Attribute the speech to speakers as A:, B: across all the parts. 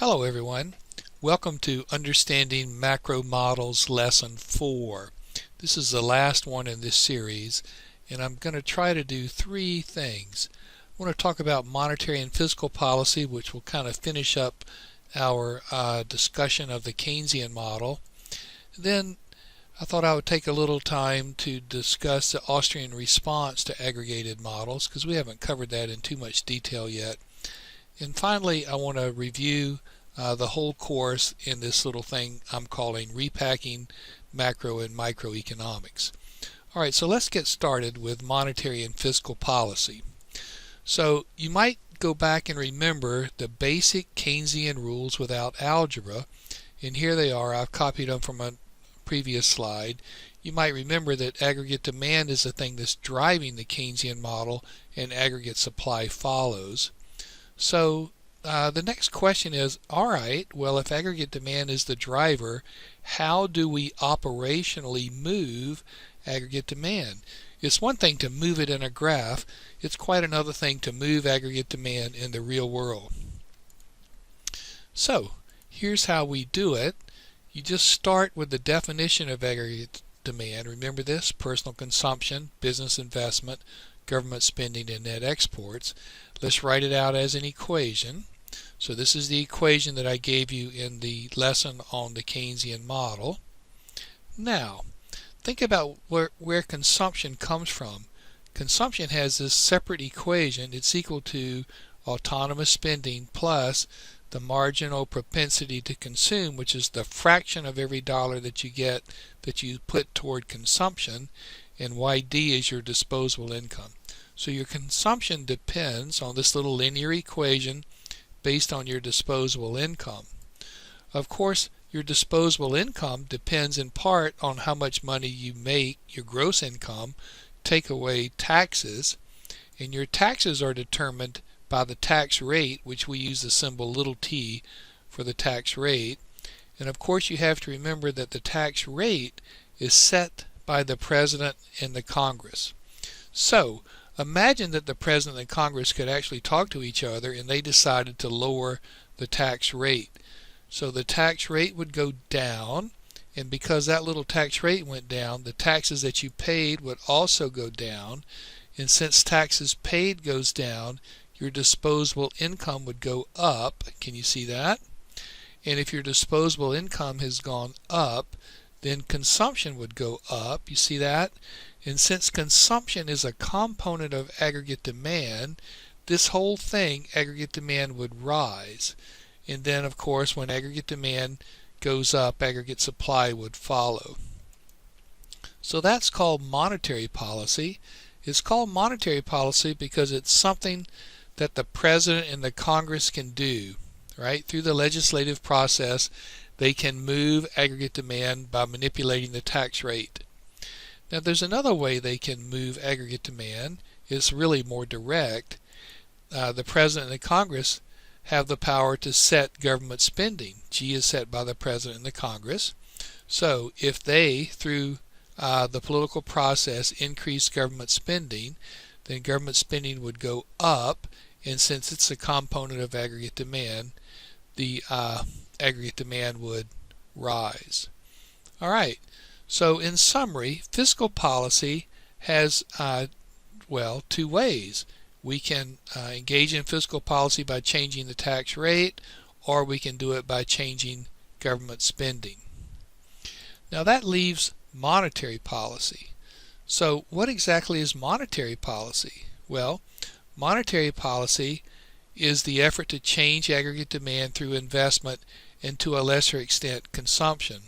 A: Hello everyone. Welcome to Understanding Macro Models Lesson 4. This is the last one in this series, and I'm going to try to do three things. I want to talk about monetary and fiscal policy, which will kind of finish up our discussion of the Keynesian model. Then I thought I would take a little time to discuss the Austrian response to aggregated models, because we haven't covered that in too much detail yet. And finally, I want to review the whole course in this little thing I'm calling Repacking Macro and Microeconomics. Alright, so let's get started with monetary and fiscal policy. So you might go back and remember the basic Keynesian rules without algebra, and here they are. I've copied them from a previous slide. You might remember that aggregate demand is the thing that's driving the Keynesian model, and aggregate supply follows. So the next question is, alright, well, if aggregate demand is the driver, how do we operationally move aggregate demand? It's one thing to move it in a graph. It's quite another thing to move aggregate demand in the real world. So here's how we do it. You just start with the definition of aggregate demand. Remember this: personal consumption, business investment, government spending, and net exports. Let's write it out as an equation. So this is the equation that I gave you in the lesson on the Keynesian model. Now, think about where consumption comes from. Consumption has this separate equation. It's equal to autonomous spending plus the marginal propensity to consume, which is the fraction of every dollar that you get that you put toward consumption, and YD is your disposable income. So your consumption depends on this little linear equation based on your disposable income. Of course, your disposable income depends in part on how much money you make, your gross income, take away taxes, and your taxes are determined by the tax rate, which we use the symbol little t for the tax rate. And of course, you have to remember that the tax rate is set by the President and the Congress. So imagine that the President and Congress could actually talk to each other and they decided to lower the tax rate. So the tax rate would go down, and because that little tax rate went down, the taxes that you paid would also go down. And since taxes paid goes down, your disposable income would go up. Can you see that? And if your disposable income has gone up, then consumption would go up. You see that? And since consumption is a component of aggregate demand, this whole thing, aggregate demand, would rise. And then, of course, when aggregate demand goes up, aggregate supply would follow. So that's called monetary policy. It's called monetary policy because it's something that the President and the Congress can do, right? Through the legislative process, they can move aggregate demand by manipulating the tax rate. Now there's another way they can move aggregate demand. It's really more direct. The President and the Congress have the power to set government spending. G is set by the President and the Congress. So if they, through the political process, increase government spending, then government spending would go up, and since it's a component of aggregate demand, the aggregate demand would rise. Alright, so in summary, fiscal policy has two ways. We can engage in fiscal policy by changing the tax rate, or we can do it by changing government spending. Now that leaves monetary policy. So what exactly is monetary policy? Well, monetary policy is the effort to change aggregate demand through investment and to a lesser extent consumption.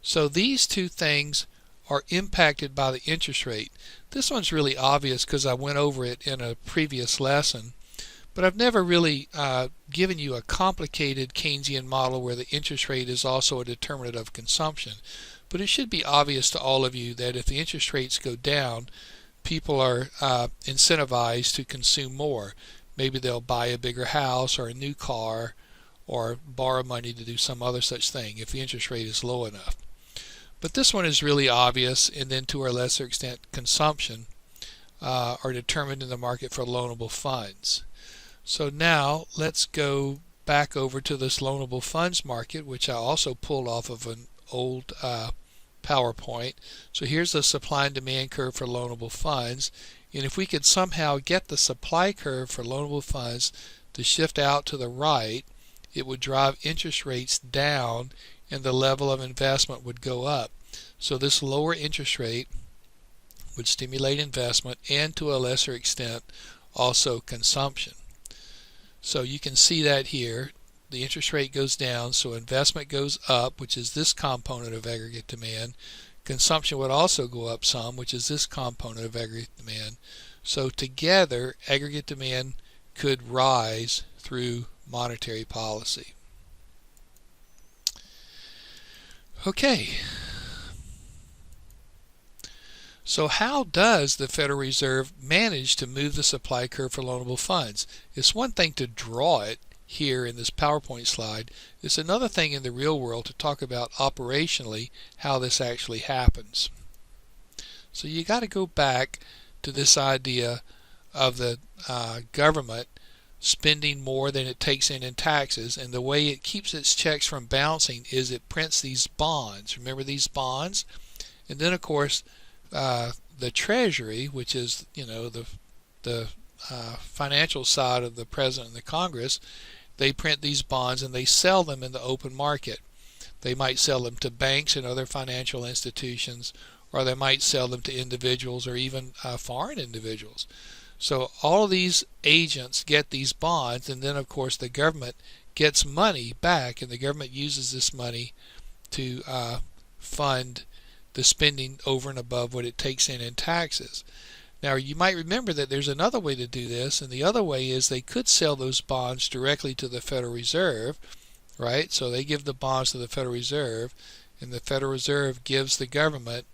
A: So these two things are impacted by the interest rate. This one's really obvious because I went over it in a previous lesson, but I've never really given you a complicated Keynesian model where the interest rate is also a determinant of consumption. But it should be obvious to all of you that if the interest rates go down, people are incentivized to consume more. Maybe they'll buy a bigger house or a new car or borrow money to do some other such thing if the interest rate is low enough. But this one is really obvious, and then to a lesser extent consumption are determined in the market for loanable funds. So now let's go back over to this loanable funds market, which I also pulled off of an old PowerPoint. So here's the supply and demand curve for loanable funds, and if we could somehow get the supply curve for loanable funds to shift out to the right, it would drive interest rates down and the level of investment would go up. So this lower interest rate would stimulate investment and, to a lesser extent, also consumption. So you can see that here. The interest rate goes down, so investment goes up, which is this component of aggregate demand. Consumption would also go up some, which is this component of aggregate demand. So together, aggregate demand could rise through monetary policy. Okay. So how does the Federal Reserve manage to move the supply curve for loanable funds? It's one thing to draw it here in this PowerPoint slide. It's another thing in the real world to talk about operationally how this actually happens. So you got to go back to this idea of the government spending more than it takes in taxes, and the way it keeps its checks from bouncing is it prints these bonds. Remember these bonds? And then of course the Treasury, which is the financial side of the President and the Congress, they print these bonds and they sell them in the open market. They might sell them to banks and other financial institutions, or they might sell them to individuals or even foreign individuals. So all of these agents get these bonds, and then of course the government gets money back, and the government uses this money to fund the spending over and above what it takes in taxes. Now you might remember that there's another way to do this, and the other way is they could sell those bonds directly to the Federal Reserve, right? So they give the bonds to the Federal Reserve, and the Federal Reserve gives the government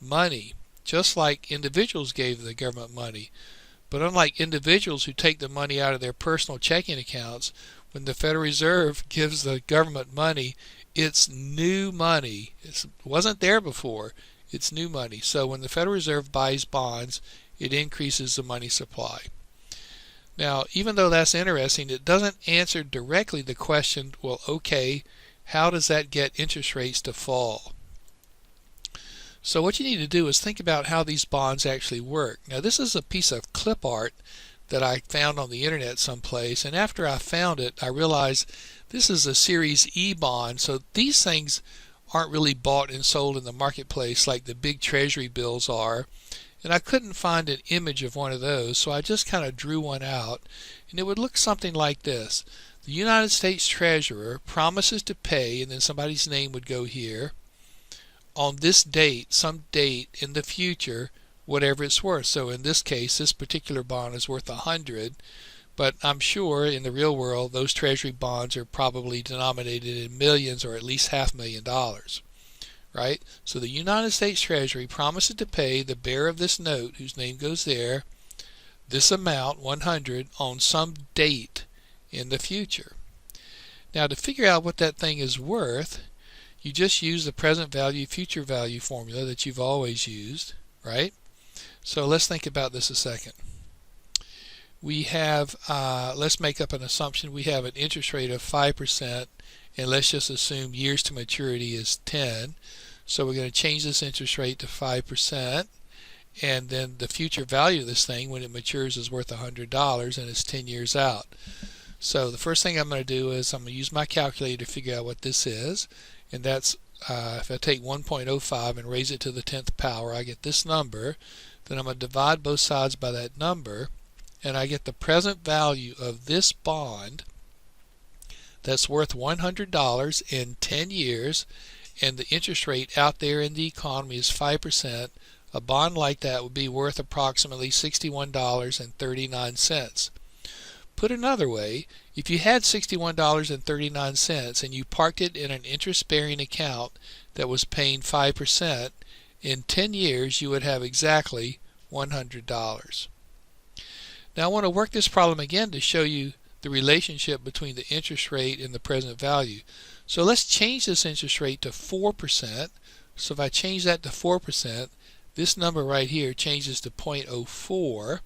A: money, just like individuals gave the government money. But unlike individuals who take the money out of their personal checking accounts, when the Federal Reserve gives the government money, it's new money. It wasn't there before. It's new money. So when the Federal Reserve buys bonds, it increases the money supply. Now, even though that's interesting, it doesn't answer directly the question, well, okay, how does that get interest rates to fall? So what you need to do is think about how these bonds actually work. Now, this is a piece of clip art that I found on the internet someplace, and after I found it, I realized this is a Series E bond, so these things aren't really bought and sold in the marketplace like the big Treasury bills are. And I couldn't find an image of one of those, so I just kind of drew one out, and it would look something like this. The United States Treasurer promises to pay, and then somebody's name would go here, on this date, some date in the future, whatever it's worth. So in this case, this particular bond is worth 100, but I'm sure in the real world those Treasury bonds are probably denominated in millions or at least $500,000. Right? So the United States Treasury promises to pay the bearer of this note, whose name goes there, this amount, 100, on some date in the future. Now to figure out what that thing is worth, you just use the present value, future value formula that you've always used, right? So let's think about this a second. We have, let's make up an assumption. We have an interest rate of 5%, and let's just assume years to maturity is 10. So we're going to change this interest rate to 5%, and then the future value of this thing when it matures is worth $100, and it's 10 years out. So the first thing I'm going to do is I'm going to use my calculator to figure out what this is, and that's if I take 1.05 and raise it to the 10th power, I get this number. Then I'm going to divide both sides by that number, and I get the present value of this bond that's worth $100 in 10 years, and the interest rate out there in the economy is 5%. A bond like that would be worth approximately $61.39. Put another way, if you had $61.39 and you parked it in an interest-bearing account that was paying 5%, in 10 years you would have exactly $100. Now I want to work this problem again to show you the relationship between the interest rate and the present value. So let's change this interest rate to 4%. So if I change that to 4%, this number right here changes to 0.04.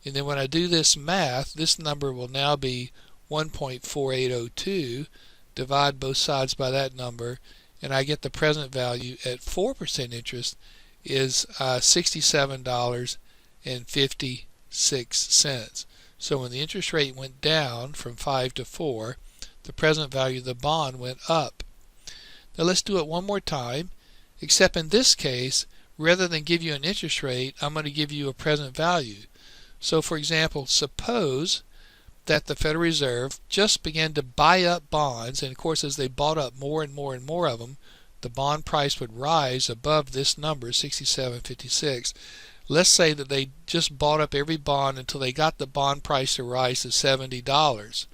A: And then when I do this math, this number will now be 1.4802, divide both sides by that number, and I get the present value at 4% interest is $67.56. So when the interest rate went down from 5 to 4, the present value of the bond went up. Now let's do it one more time, except in this case, rather than give you an interest rate, I'm going to give you a present value. So for example, suppose that the Federal Reserve just began to buy up bonds, and of course as they bought up more and more and more of them, the bond price would rise above this number, 67.56. Let's say that they just bought up every bond until they got the bond price to rise to $70.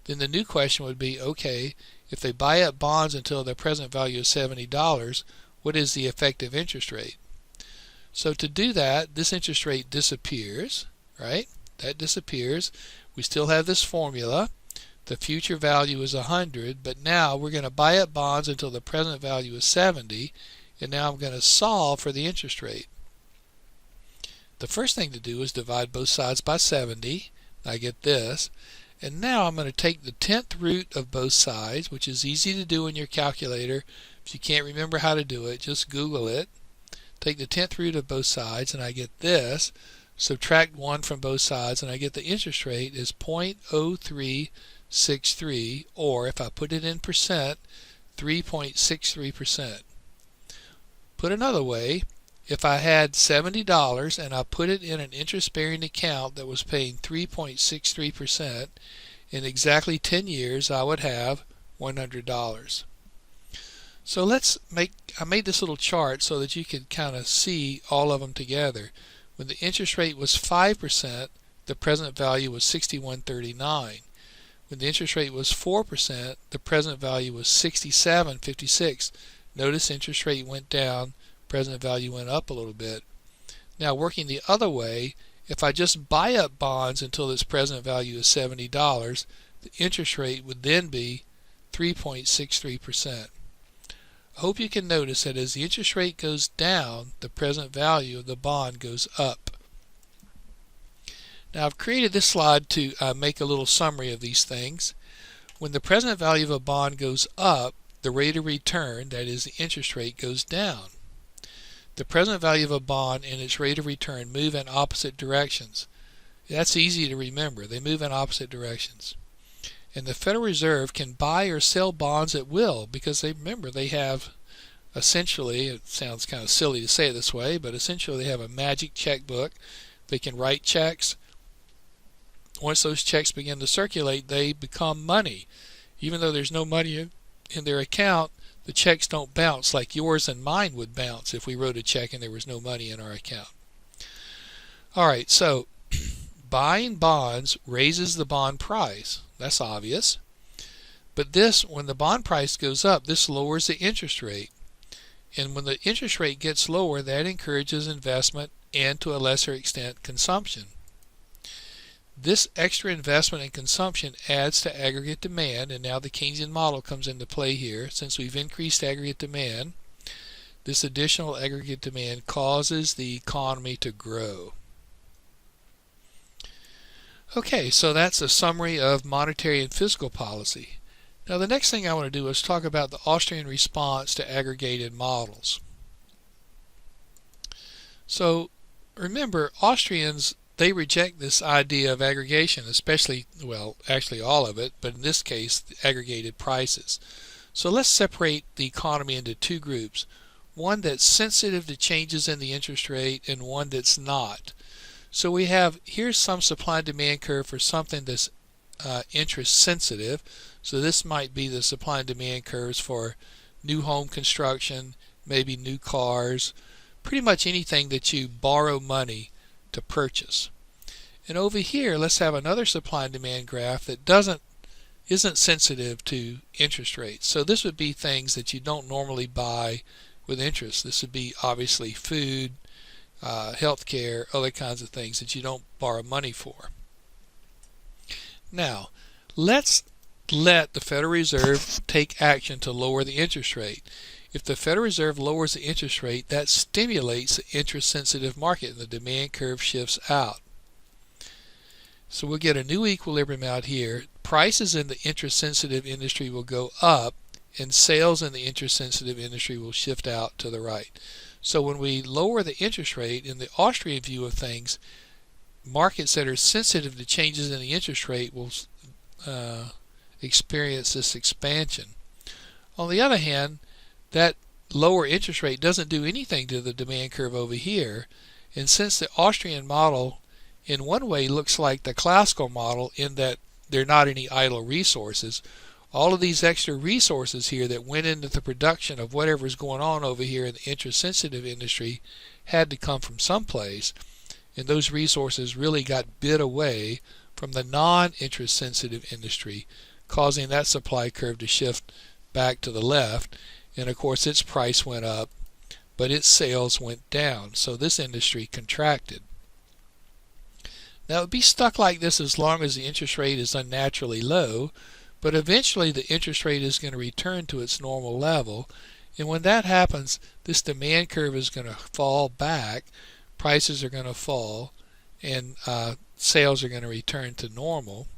A: Then the new question would be, okay, if they buy up bonds until their present value is $70, what is the effective interest rate? So to do that, this interest rate disappears, right? That disappears. We still have this formula. The future value is 100, but now we're going to buy up bonds until the present value is 70, and now I'm going to solve for the interest rate. The first thing to do is divide both sides by 70. I get this. And now I'm going to take the 10th root of both sides, which is easy to do in your calculator. If you can't remember how to do it, just Google it. Take the 10th root of both sides, and I get this. Subtract 1 from both sides, and I get the interest rate is 0.0363, or if I put it in percent, 3.63%. Put another way, if I had $70 and I put it in an interest-bearing account that was paying 3.63%, in exactly 10 years I would have $100. So I made this little chart so that you could kind of see all of them together. When the interest rate was 5%, the present value was $61.39. When the interest rate was 4%, the present value was $67.56. Notice interest rate went down, present value went up a little bit. Now working the other way, if I just buy up bonds until its present value is $70, the interest rate would then be 3.63%. I hope you can notice that as the interest rate goes down, the present value of the bond goes up. Now I've created this slide to make a little summary of these things. When the present value of a bond goes up, the rate of return, that is the interest rate, goes down. The present value of a bond and its rate of return move in opposite directions. That's easy to remember. They move in opposite directions. And the Federal Reserve can buy or sell bonds at will because remember they have essentially, it sounds kind of silly to say it this way, but essentially they have a magic checkbook. They can write checks. Once those checks begin to circulate, they become money. Even though there's no money in their account, the checks don't bounce like yours and mine would bounce if we wrote a check and there was no money in our account. Alright, so buying bonds raises the bond price. That's obvious. But when the bond price goes up, this lowers the interest rate. And when the interest rate gets lower, that encourages investment and, to a lesser extent, consumption. This extra investment and consumption adds to aggregate demand, and now the Keynesian model comes into play here. Since we've increased aggregate demand, this additional aggregate demand causes the economy to grow. Okay, so that's a summary of monetary and fiscal policy. Now the next thing I want to do is talk about the Austrian response to aggregated models. So remember, Austrians, they reject this idea of aggregation, especially, well, actually all of it, but in this case, the aggregated prices. So let's separate the economy into two groups. One that's sensitive to changes in the interest rate and one that's not. So we have, here's some supply and demand curve for something that's interest sensitive. So this might be the supply and demand curves for new home construction, maybe new cars, pretty much anything that you borrow money to purchase. And over here, let's have another supply and demand graph that isn't sensitive to interest rates. So this would be things that you don't normally buy with interest. This would be obviously food, healthcare, other kinds of things that you don't borrow money for. Now, let's let the Federal Reserve take action to lower the interest rate. If the Federal Reserve lowers the interest rate, that stimulates the interest-sensitive market and the demand curve shifts out. So we'll get a new equilibrium out here. Prices in the interest-sensitive industry will go up, and sales in the interest-sensitive industry will shift out to the right. So when we lower the interest rate, in the Austrian view of things, markets that are sensitive to changes in the interest rate will experience this expansion. On the other hand, that lower interest rate doesn't do anything to the demand curve over here, and since the Austrian model in one way looks like the classical model in that there are not any idle resources, all of these extra resources here that went into the production of whatever's going on over here in the interest-sensitive industry had to come from someplace, and those resources really got bid away from the non-interest-sensitive industry, causing that supply curve to shift back to the left, and of course its price went up, but its sales went down, so this industry contracted. Now it would be stuck like this as long as the interest rate is unnaturally low, but eventually the interest rate is going to return to its normal level, and when that happens, this demand curve is going to fall back, prices are going to fall, and sales are going to return to normal.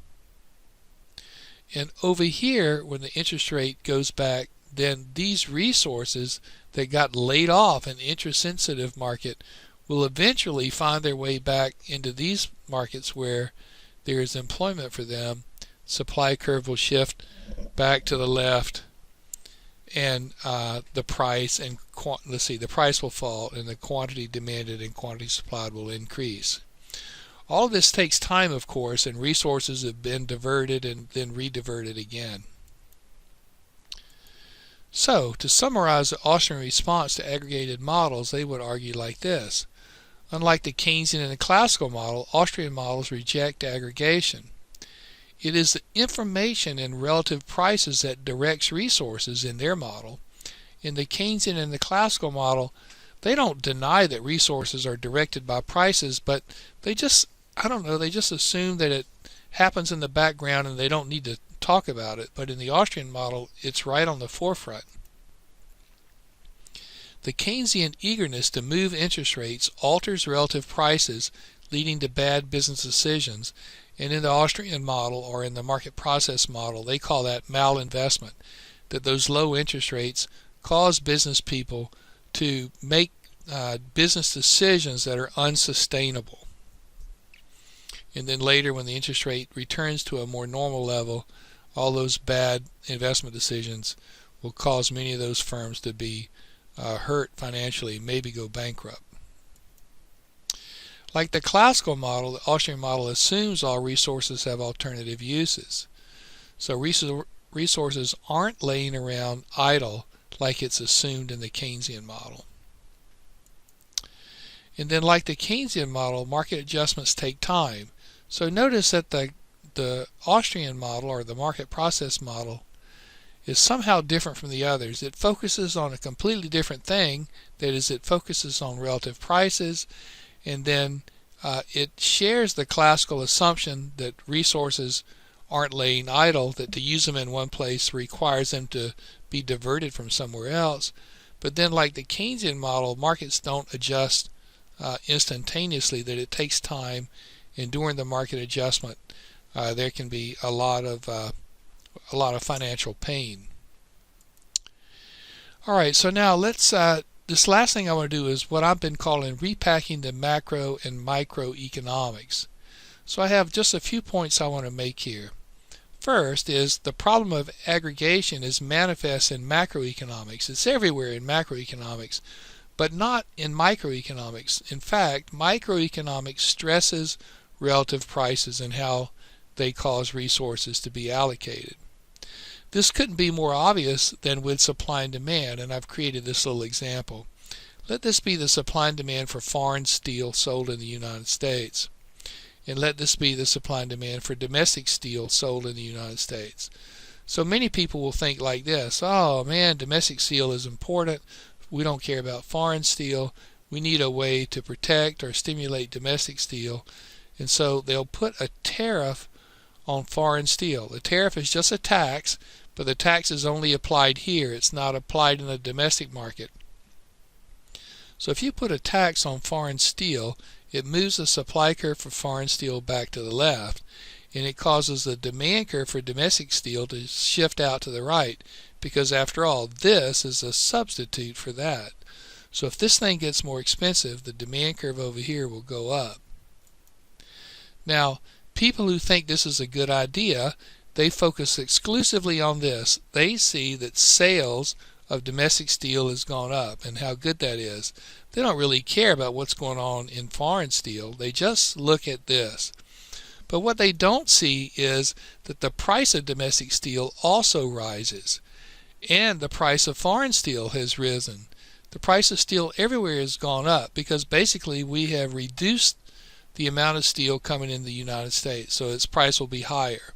A: And over here, when the interest rate goes back, then these resources that got laid off in the interest-sensitive market will eventually find their way back into these markets where there is employment for them. Supply curve will shift back to the left, and the price and the price will fall, and the quantity demanded and quantity supplied will increase. All of this takes time, of course, and resources have been diverted and then rediverted again. So, to summarize the Austrian response to aggregated models, they would argue like this. Unlike the Keynesian and the classical model, Austrian models reject aggregation. It is the information in relative prices that directs resources in their model. In the Keynesian and the classical model, they don't deny that resources are directed by prices, but they just, they just assume that it happens in the background and they don't need to talk about it. But in the Austrian model, it's right on the forefront. The Keynesian eagerness to move interest rates alters relative prices, leading to bad business decisions. And in the Austrian model, or in the market process model, they call that malinvestment, that those low interest rates cause business people to make business decisions that are unsustainable. And then later, when the interest rate returns to a more normal level, all those bad investment decisions will cause many of those firms to be hurt financially, maybe go bankrupt. Like the classical model, the Austrian model assumes all resources have alternative uses. So resources aren't laying around idle like it's assumed in the Keynesian model. And then like the Keynesian model, market adjustments take time. So notice that the Austrian model, or the market process model, is somehow different from the others. It focuses on a completely different thing. That is, it focuses on relative prices, and then it shares the classical assumption that resources aren't laying idle, that to use them in one place requires them to be diverted from somewhere else. But then, like the Keynesian model, markets don't adjust instantaneously, that it takes time, and during the market adjustment there can be a lot of financial pain. Alright, so now let's this last thing I want to do is what I've been calling repacking the macro and microeconomics. So I have just a few points I want to make here. First is the problem of aggregation is manifest in macroeconomics. It's everywhere in macroeconomics, but not in microeconomics. In fact, microeconomics stresses relative prices and how they cause resources to be allocated. This couldn't be more obvious than with supply and demand, and I've created this little example. Let this be the supply and demand for foreign steel sold in the United States. And let this be the supply and demand for domestic steel sold in the United States. So many people will think like this: oh man, domestic steel is important. We don't care about foreign steel. We need a way to protect or stimulate domestic steel. And so they'll put a tariff on foreign steel. The tariff is just a tax, but the tax is only applied here. It's not applied in the domestic market. So if you put a tax on foreign steel, it moves the supply curve for foreign steel back to the left, and it causes the demand curve for domestic steel to shift out to the right, because after all, this is a substitute for that. So if this thing gets more expensive, the demand curve over here will go up. Now, people who think this is a good idea, they focus exclusively on this. They see that sales of domestic steel has gone up and how good that is. They don't really care about what's going on in foreign steel. They just look at this. But what they don't see is that the price of domestic steel also rises, and the price of foreign steel has risen. The price of steel everywhere has gone up because basically we have reduced the amount of steel coming in the United States, so its price will be higher.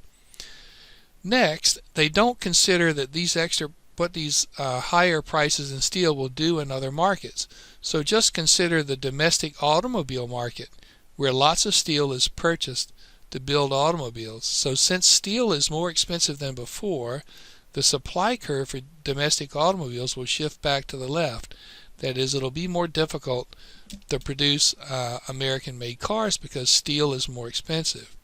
A: Next, they don't consider that what these higher prices in steel will do in other markets. So just consider the domestic automobile market, where lots of steel is purchased to build automobiles. So since steel is more expensive than before, the supply curve for domestic automobiles will shift back to the left. That is, it'll be more difficult to produce American-made cars because steel is more expensive.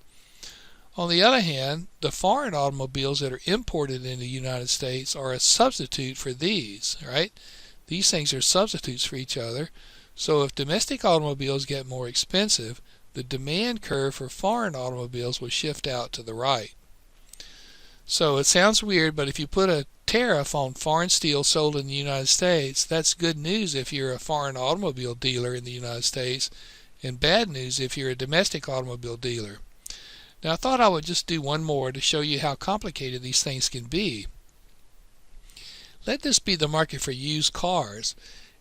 A: On the other hand, the foreign automobiles that are imported in the United States are a substitute for these, right? These things are substitutes for each other. So if domestic automobiles get more expensive, the demand curve for foreign automobiles will shift out to the right. So it sounds weird, but if you put a tariff on foreign steel sold in the United States, that's good news if you're a foreign automobile dealer in the United States, and bad news if you're a domestic automobile dealer. Now I thought I would just do one more to show you how complicated these things can be. Let this be the market for used cars,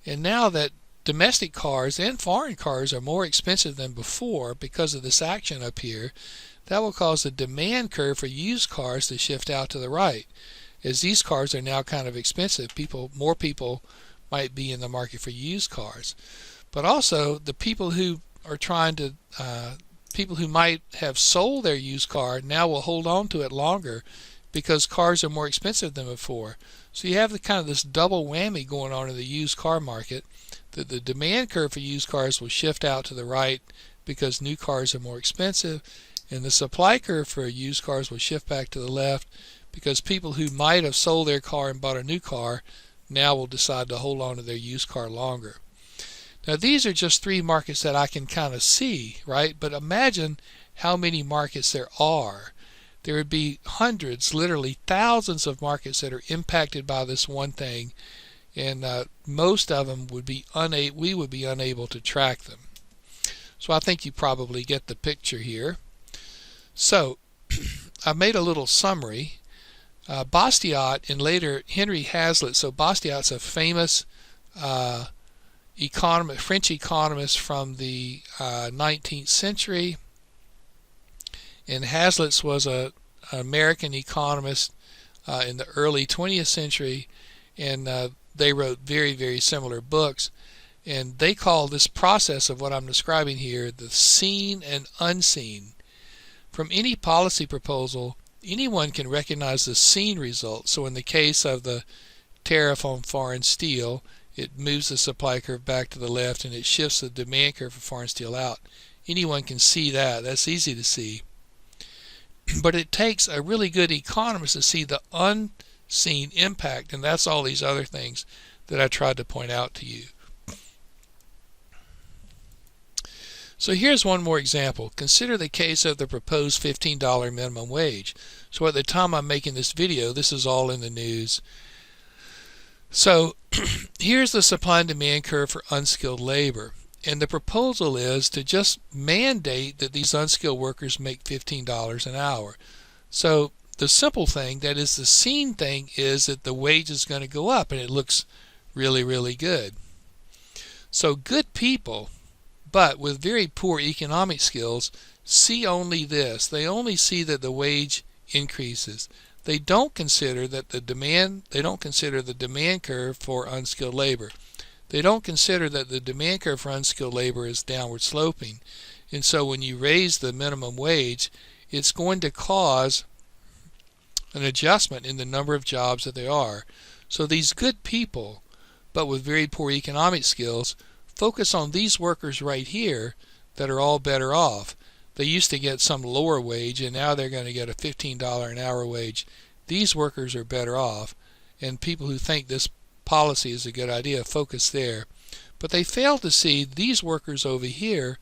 A: and now that domestic cars and foreign cars are more expensive than before because of this action up here, that will cause the demand curve for used cars to shift out to the right. As these cars are now kind of expensive, more people might be in the market for used cars. But also, the people who are people who might have sold their used car now will hold on to it longer because cars are more expensive than before. So you have this double whammy going on in the used car market, that the demand curve for used cars will shift out to the right because new cars are more expensive, and the supply curve for used cars will shift back to the left because people who might have sold their car and bought a new car now will decide to hold on to their used car longer. Now these are just three markets that I can kind of see, right? But imagine how many markets there are. There would be hundreds, literally thousands of markets that are impacted by this one thing, and most of them we would be unable to track them. So I think you probably get the picture here. So I made a little summary. Bastiat and later Henry Hazlitt. So Bastiat's a famous French economist from the 19th century, and Hazlitt was an American economist in the early 20th century, and they wrote very, very similar books. And they call this process of what I'm describing here the seen and unseen. From any policy proposal, anyone can recognize the seen result. So in the case of the tariff on foreign steel, it moves the supply curve back to the left and it shifts the demand curve for foreign steel out. Anyone can see that. That's easy to see. But it takes a really good economist to see the unseen impact, and that's all these other things that I tried to point out to you. So here's one more example. Consider the case of the proposed $15 minimum wage. So at the time I'm making this video, this is all in the news. So here's the supply and demand curve for unskilled labor. And the proposal is to just mandate that these unskilled workers make $15 an hour. So the simple thing, that is the seen thing, is that the wage is going to go up, and it looks really, really good. So good people, but with very poor economic skills, see only this. They only see that the wage increases. They don't consider that the demand curve for unskilled labor. They don't consider that the demand curve for unskilled labor is downward sloping. And so when you raise the minimum wage, it's going to cause an adjustment in the number of jobs that there are. So these good people, but with very poor economic skills, focus on these workers right here that are all better off. They used to get some lower wage, and now they're going to get a $15 an hour wage. These workers are better off, and people who think this policy is a good idea focus there. But they fail to see these workers over here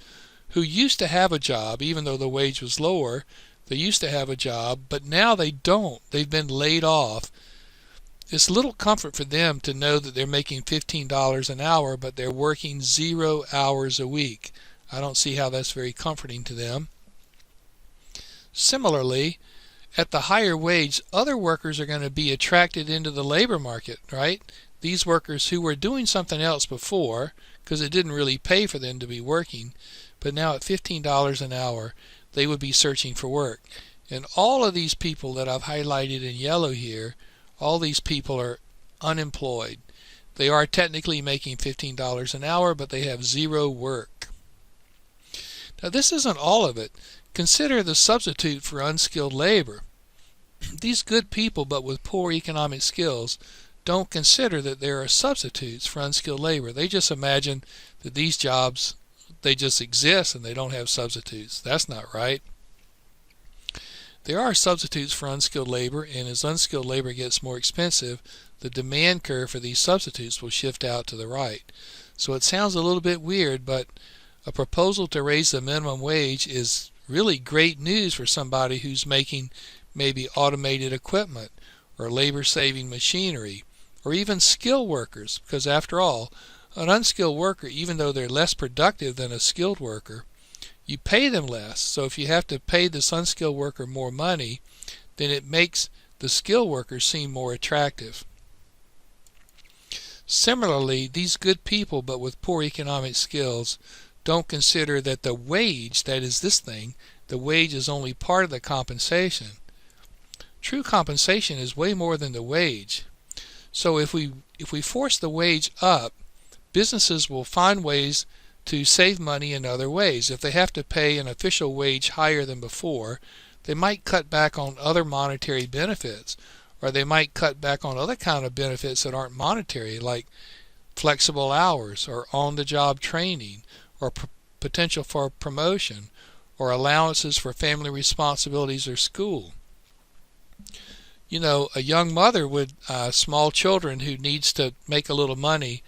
A: who used to have a job, even though the wage was lower. They used to have a job, but now they don't. They've been laid off. It's little comfort for them to know that they're making $15 an hour, but they're working 0 hours a week. I don't see how that's very comforting to them. Similarly, at the higher wage, other workers are going to be attracted into the labor market, right? These workers who were doing something else before, because it didn't really pay for them to be working, but now at $15 an hour, they would be searching for work. And all of these people that I've highlighted in yellow here, all these people are unemployed. They are technically making $15 an hour, but they have zero work. Now, this isn't all of it. Consider the substitute for unskilled labor. These good people, but with poor economic skills, don't consider that there are substitutes for unskilled labor. They just imagine that these jobs, they just exist and they don't have substitutes. That's not right. There are substitutes for unskilled labor, and as unskilled labor gets more expensive, the demand curve for these substitutes will shift out to the right. So it sounds a little bit weird, but a proposal to raise the minimum wage is really great news for somebody who's making maybe automated equipment or labor-saving machinery, or even skilled workers, because after all, an unskilled worker, even though they're less productive than a skilled worker, you pay them less. So if you have to pay this unskilled worker more money, then it makes the skilled worker seem more attractive. Similarly, these good people, but with poor economic skills, don't consider that the wage, that is this thing, the wage is only part of the compensation. True compensation is way more than the wage. So if we force the wage up, businesses will find ways to save money in other ways. If they have to pay an official wage higher than before, they might cut back on other monetary benefits, or they might cut back on other kind of benefits that aren't monetary, like flexible hours or on-the-job training or potential for promotion or allowances for family responsibilities or school. You know, a young mother with small children who needs to make a little money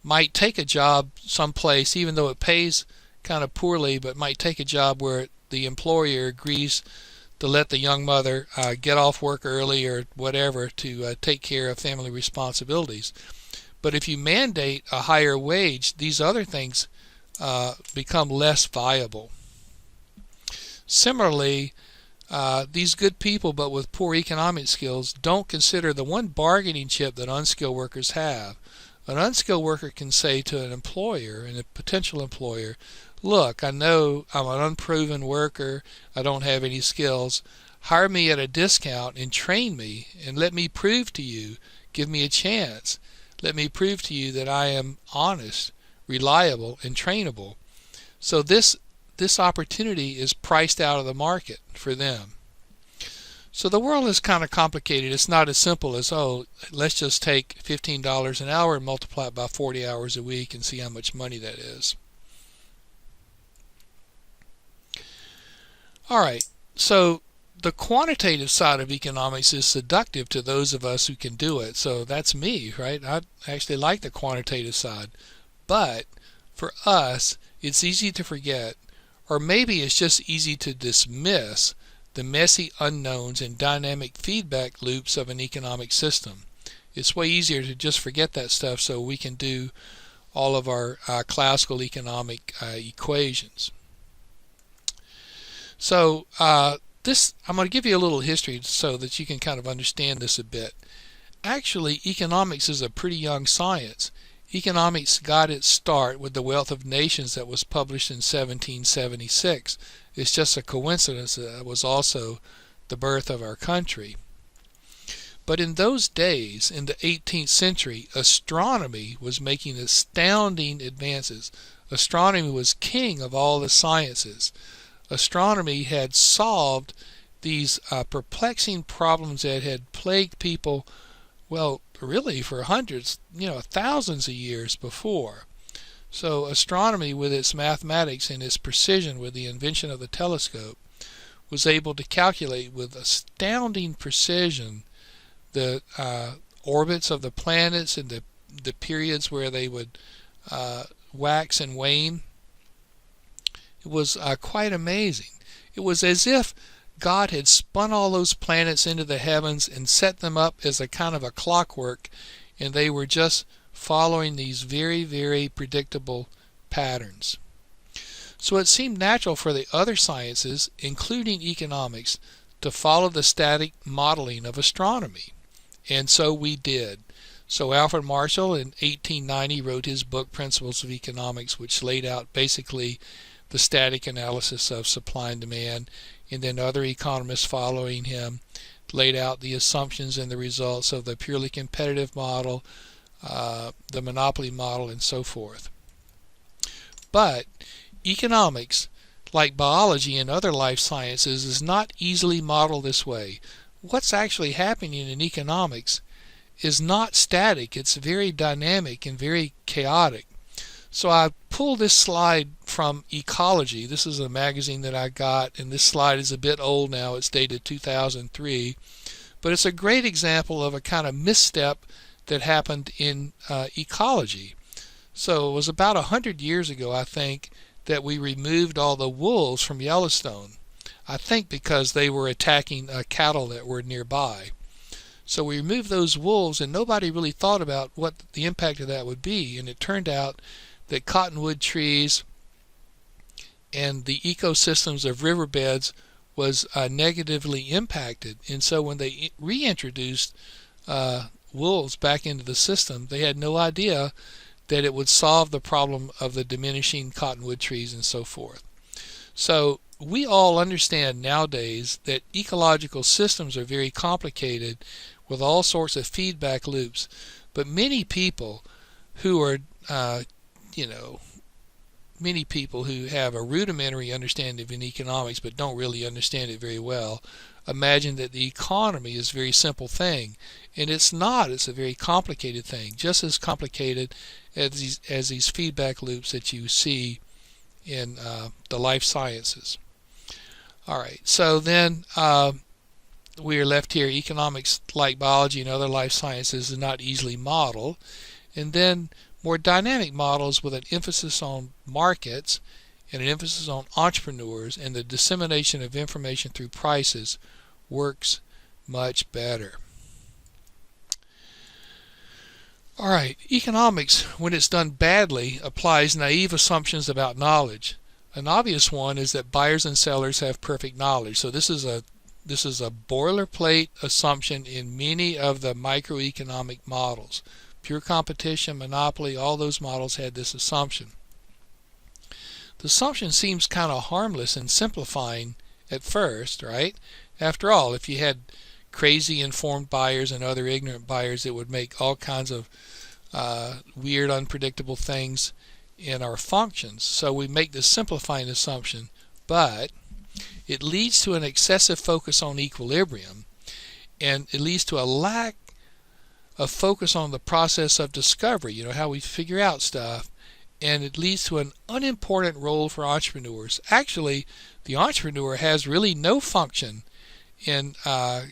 A: might take a job someplace, even though it pays kind of poorly, but might take a job where the employer agrees to let the young mother get off work early or whatever to take care of family responsibilities. But if you mandate a higher wage, these other things become less viable. Similarly, these good people, but with poor economic skills, don't consider the one bargaining chip that unskilled workers have. An unskilled worker can say to an employer, and a potential employer, look, I know I'm an unproven worker, I don't have any skills, hire me at a discount and train me and let me prove to you, give me a chance, let me prove to you that I am honest, reliable, and trainable. So this opportunity is priced out of the market for them. So the world is kind of complicated. It's not as simple as, oh, let's just take $15 an hour and multiply it by 40 hours a week and see how much money that is. All right, so the quantitative side of economics is seductive to those of us who can do it. So that's me, right? I actually like the quantitative side. But for us, it's easy to forget, or maybe it's just easy to dismiss the messy unknowns and dynamic feedback loops of an economic system. It's way easier to just forget that stuff so we can do all of our classical economic equations. So I'm going to give you a little history so that you can kind of understand this a bit. Actually, economics is a pretty young science. Economics got its start with The Wealth of Nations that was published in 1776. It's just a coincidence that it was also the birth of our country. But in those days, in the 18th century, astronomy was making astounding advances. Astronomy was king of all the sciences. Astronomy had solved these perplexing problems that had plagued people, well, really for hundreds, thousands of years before. So astronomy, with its mathematics and its precision with the invention of the telescope, was able to calculate with astounding precision the orbits of the planets and the periods where they would wax and wane. It was quite amazing. It was as if God had spun all those planets into the heavens and set them up as a kind of a clockwork, and they were just following these very, very predictable patterns. So it seemed natural for the other sciences, including economics, to follow the static modeling of astronomy. And so we did. So Alfred Marshall in 1890 wrote his book Principles of Economics, which laid out basically the static analysis of supply and demand, and then other economists following him laid out the assumptions and the results of the purely competitive model, the monopoly model, and so forth. But economics, like biology and other life sciences, is not easily modeled this way. What's actually happening in economics is not static. It's very dynamic and very chaotic. So I pulled this slide from Ecology. This is a magazine that I got, and this slide is a bit old now. It's dated 2003. But it's a great example of a kind of misstep that happened in ecology. So it was about 100 years ago, I think, that we removed all the wolves from Yellowstone. I think because they were attacking cattle that were nearby. So we removed those wolves, and nobody really thought about what the impact of that would be. And it turned out that cottonwood trees and the ecosystems of riverbeds was negatively impacted. And so when they reintroduced wolves back into the system, they had no idea that it would solve the problem of the diminishing cottonwood trees and so forth. So we all understand nowadays that ecological systems are very complicated with all sorts of feedback loops. But many people who are, many people who have a rudimentary understanding of economics but don't really understand it very well imagine that the economy is a very simple thing. And it's not. It's a very complicated thing, just as complicated as these feedback loops that you see in the life sciences. All right, so then we are left here. Economics, like biology and other life sciences, is not easily modeled. And then more dynamic models with an emphasis on markets and an emphasis on entrepreneurs and the dissemination of information through prices works much better. All right, economics, when it's done badly, applies naive assumptions about knowledge. An obvious one is that buyers and sellers have perfect knowledge. So this is a boilerplate assumption in many of the microeconomic models. Pure competition, monopoly, all those models had this assumption. The assumption seems kind of harmless and simplifying at first, right? After all, if you had crazy informed buyers and other ignorant buyers, it would make all kinds of weird, unpredictable things in our functions. So we make this simplifying assumption, but it leads to an excessive focus on equilibrium, and it leads to a lack of focus on the process of discovery, how we figure out stuff, and it leads to an unimportant role for entrepreneurs. Actually, the entrepreneur has really no function in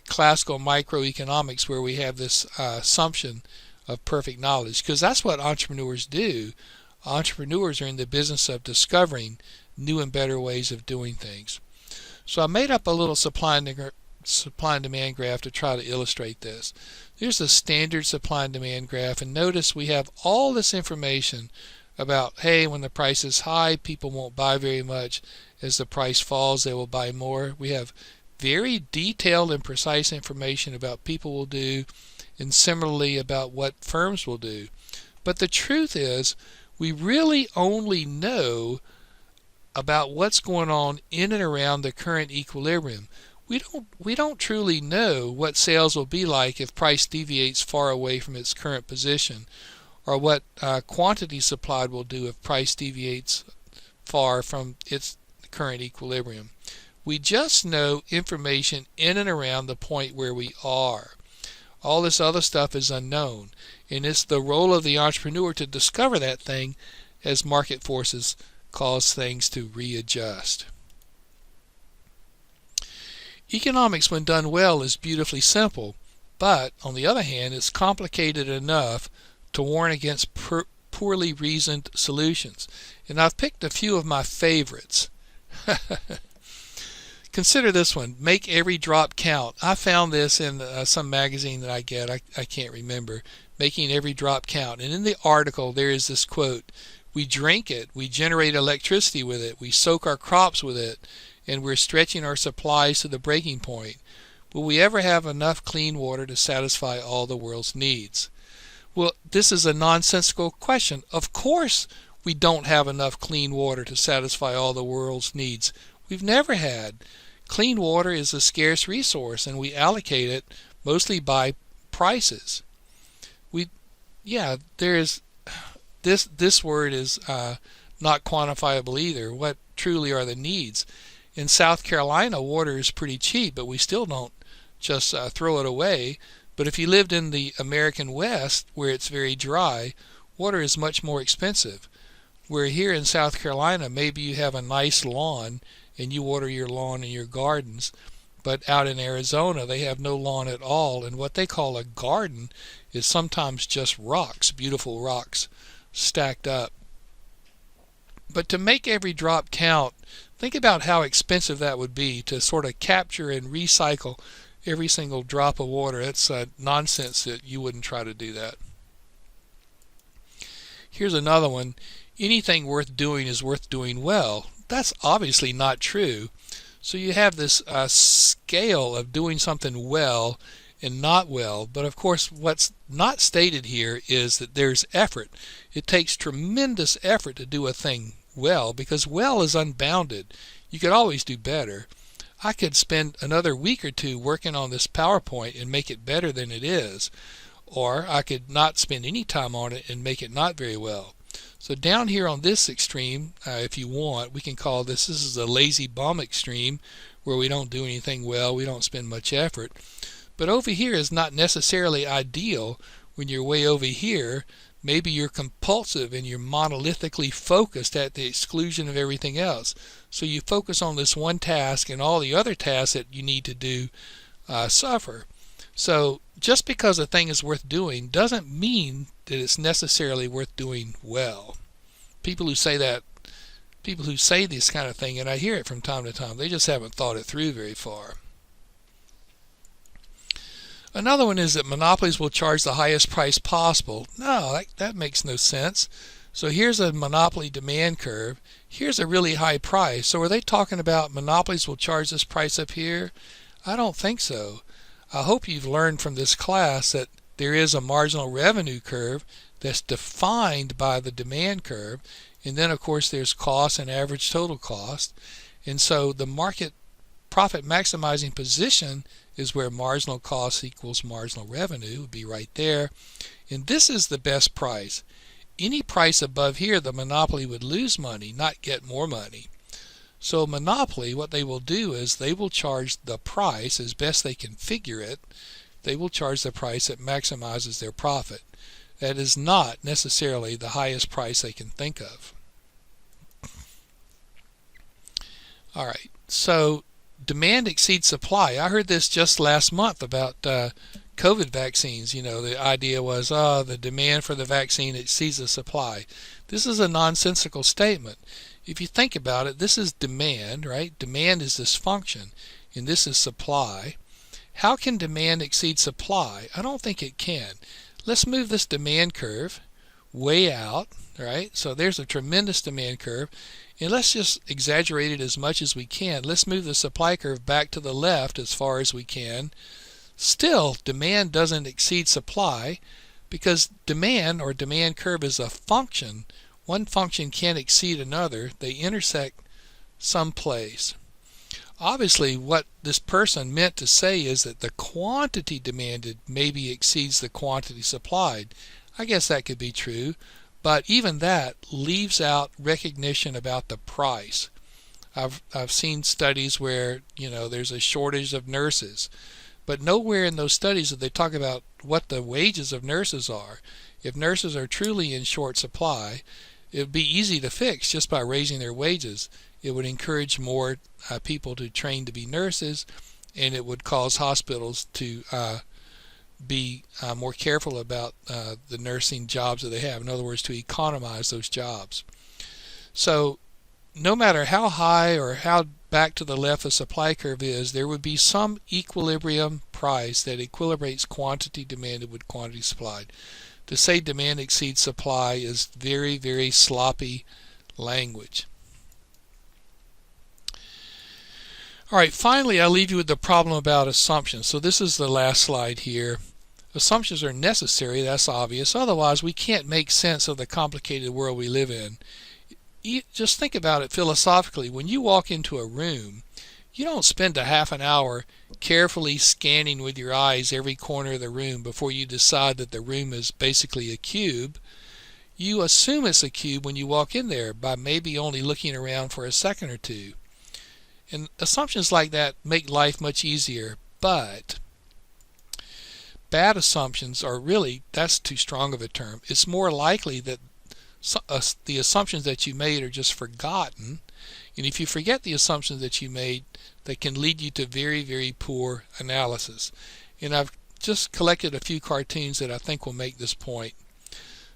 A: classical microeconomics, where we have this assumption of perfect knowledge, because that's what entrepreneurs do. Entrepreneurs are in the business of discovering new and better ways of doing things. So I made up a little supply and demand graph to try to illustrate this. Here's a standard supply and demand graph, and notice we have all this information about, hey, when the price is high, people won't buy very much. As the price falls, they will buy more. We have very detailed and precise information about people will do, and similarly about what firms will do. But the truth is, we really only know about what's going on in and around the current equilibrium. We don't truly know what sales will be like if price deviates far away from its current position, or what quantity supplied will do if price deviates far from its current equilibrium. We just know information in and around the point where we are. All this other stuff is unknown, and it's the role of the entrepreneur to discover that thing as market forces cause things to readjust. Economics, when done well, is beautifully simple, but on the other hand, it's complicated enough to warn against poorly reasoned solutions. And I've picked a few of my favorites. Consider this one: make every drop count. I found this in some magazine that I get. I can't remember. Making every drop count. And in the article there is this quote: we drink it, we generate electricity with it, we soak our crops with it, and we're stretching our supplies to the breaking point. Will we ever have enough clean water to satisfy all the world's needs? Well, this is a nonsensical question. Of course we don't have enough clean water to satisfy all the world's needs. We've never had. Clean water is a scarce resource, and we allocate it mostly by prices. This word is not quantifiable either. What truly are the needs? In South Carolina, water is pretty cheap, but we still don't just throw it away. But if you lived in the American West, where it's very dry, water is much more expensive. Where here in South Carolina, maybe you have a nice lawn and you water your lawn and your gardens, but out in Arizona they have no lawn at all, and what they call a garden is sometimes just rocks, beautiful rocks stacked up. But to make every drop count, think about how expensive that would be to sort of capture and recycle every single drop of water. That's nonsense that you wouldn't try to do that. Here's another one: anything worth doing is worth doing well. That's obviously not true. So you have this scale of doing something well and not well, but of course what's not stated here is that there's effort. It takes tremendous effort to do a thing well, because well is unbounded. You could always do better. I could spend another week or two working on this PowerPoint and make it better than it is, or I could not spend any time on it and make it not very well. So down here on this extreme, if you want, we can call this is a lazy bum extreme, where we don't do anything well, we don't spend much effort. But over here is not necessarily ideal. When you're way over here, maybe you're compulsive and you're monolithically focused at the exclusion of everything else. So you focus on this one task, and all the other tasks that you need to do suffer. So just because a thing is worth doing doesn't mean that it's necessarily worth doing well. People who say this kind of thing, and I hear it from time to time, they just haven't thought it through very far. Another one is that monopolies will charge the highest price possible. No, that makes no sense. So here's a monopoly demand curve. Here's a really high price. So are they talking about monopolies will charge this price up here? I don't think so. I hope you've learned from this class that there is a marginal revenue curve that's defined by the demand curve, and then of course there's cost and average total cost. And so the market profit maximizing position is where marginal cost equals marginal revenue, would be right there. And this is the best price. Any price above here, the monopoly would lose money, not get more money. So monopoly, what they will do is they will charge the price as best they can figure it. They will charge the price that maximizes their profit. That is not necessarily the highest price they can think of. All right, so demand exceeds supply. I heard this just last month about COVID vaccines. You know, the idea was, the demand for the vaccine exceeds the supply. This is a nonsensical statement. If you think about it, this is demand, right? Demand is this function, and this is supply. How can demand exceed supply? I don't think it can. Let's move this demand curve way out, right? So there's a tremendous demand curve, and let's just exaggerate it as much as we can. Let's move the supply curve back to the left as far as we can. Still, demand doesn't exceed supply, because demand or demand curve is a function. One function can't exceed another. They intersect someplace. Obviously, what this person meant to say is that the quantity demanded maybe exceeds the quantity supplied. I guess that could be true, but even that leaves out recognition about the price. I've seen studies where, there's a shortage of nurses, but nowhere in those studies do they talk about what the wages of nurses are. If nurses are truly in short supply, it would be easy to fix just by raising their wages. It would encourage more people to train to be nurses, and it would cause hospitals to be more careful about the nursing jobs that they have. In other words, to economize those jobs. So no matter how high or how back to the left the supply curve is, there would be some equilibrium price that equilibrates quantity demanded with quantity supplied. To say demand exceeds supply is very, very sloppy language. All right, finally I'll leave you with the problem about assumptions. So this is the last slide here. Assumptions are necessary, that's obvious. Otherwise, we can't make sense of the complicated world we live in. Just think about it philosophically. When you walk into a room, you don't spend a half an hour carefully scanning with your eyes every corner of the room before you decide that the room is basically a cube. You assume it's a cube when you walk in there by maybe only looking around for a second or two. And assumptions like that make life much easier, but bad assumptions are really, that's too strong of a term. It's more likely that the assumptions that you made are just forgotten, and if you forget the assumptions that you made, they can lead you to very, very poor analysis. And I've just collected a few cartoons that I think will make this point.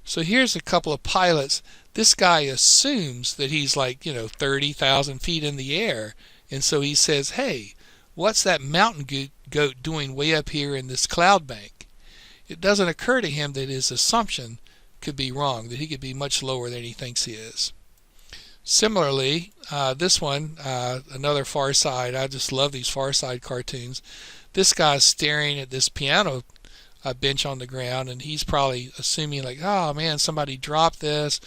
A: So here's a couple of pilots. This guy assumes that he's like, 30,000 feet in the air, and so he says, hey, what's that mountain goat doing way up here in this cloud bank? It doesn't occur to him that his assumption could be wrong, that he could be much lower than he thinks he is. Similarly, this one, another Far Side. I just love these Far Side cartoons. This guy's staring at this piano bench on the ground, and he's probably assuming like, oh man, somebody dropped this.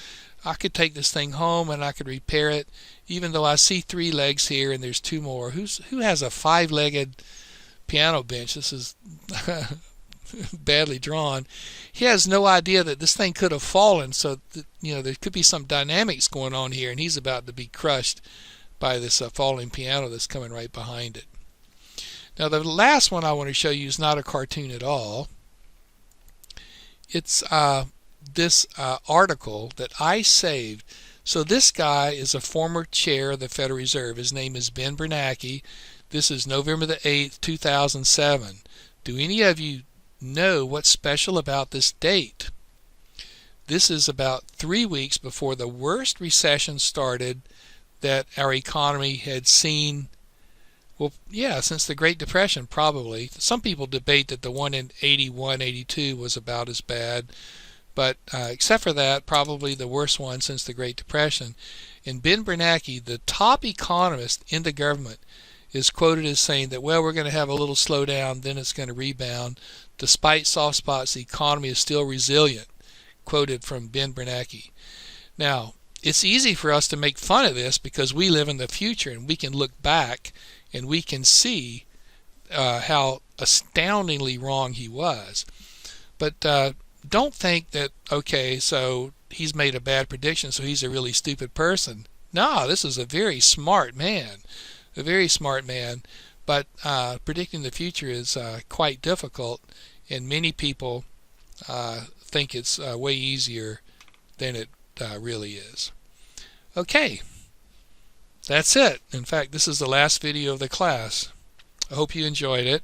A: I could take this thing home and I could repair it, even though I see 3 legs here and there's 2 more. Who has a 5-legged piano bench? This is badly drawn. He has no idea that this thing could have fallen, so that, there could be some dynamics going on here, and he's about to be crushed by this falling piano that's coming right behind it. Now the last one I want to show you is not a cartoon at all. It's this article that I saved. So this guy is a former chair of the Federal Reserve. His name is Ben Bernanke. This is November the 8th, 2007. Do any of you know what's special about this date? This is about 3 weeks before the worst recession started that our economy had seen, well, yeah, since the Great Depression probably. Some people debate that the one in 81, 82 was about as bad, but except for that, probably the worst one since the Great Depression. And Ben Bernanke, the top economist in the government, is quoted as saying that, well, we're going to have a little slowdown, then it's going to rebound. Despite soft spots, the economy is still resilient. Quoted from Ben Bernanke. Now, it's easy for us to make fun of this because we live in the future and we can look back and we can see how astoundingly wrong he was. But don't think that, okay, so he's made a bad prediction, so he's a really stupid person. No, this is a very smart man. A very smart man. But predicting the future is quite difficult, and many people think it's way easier than it really is. Okay, that's it. In fact, this is the last video of the class. I hope you enjoyed it.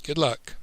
A: Good luck.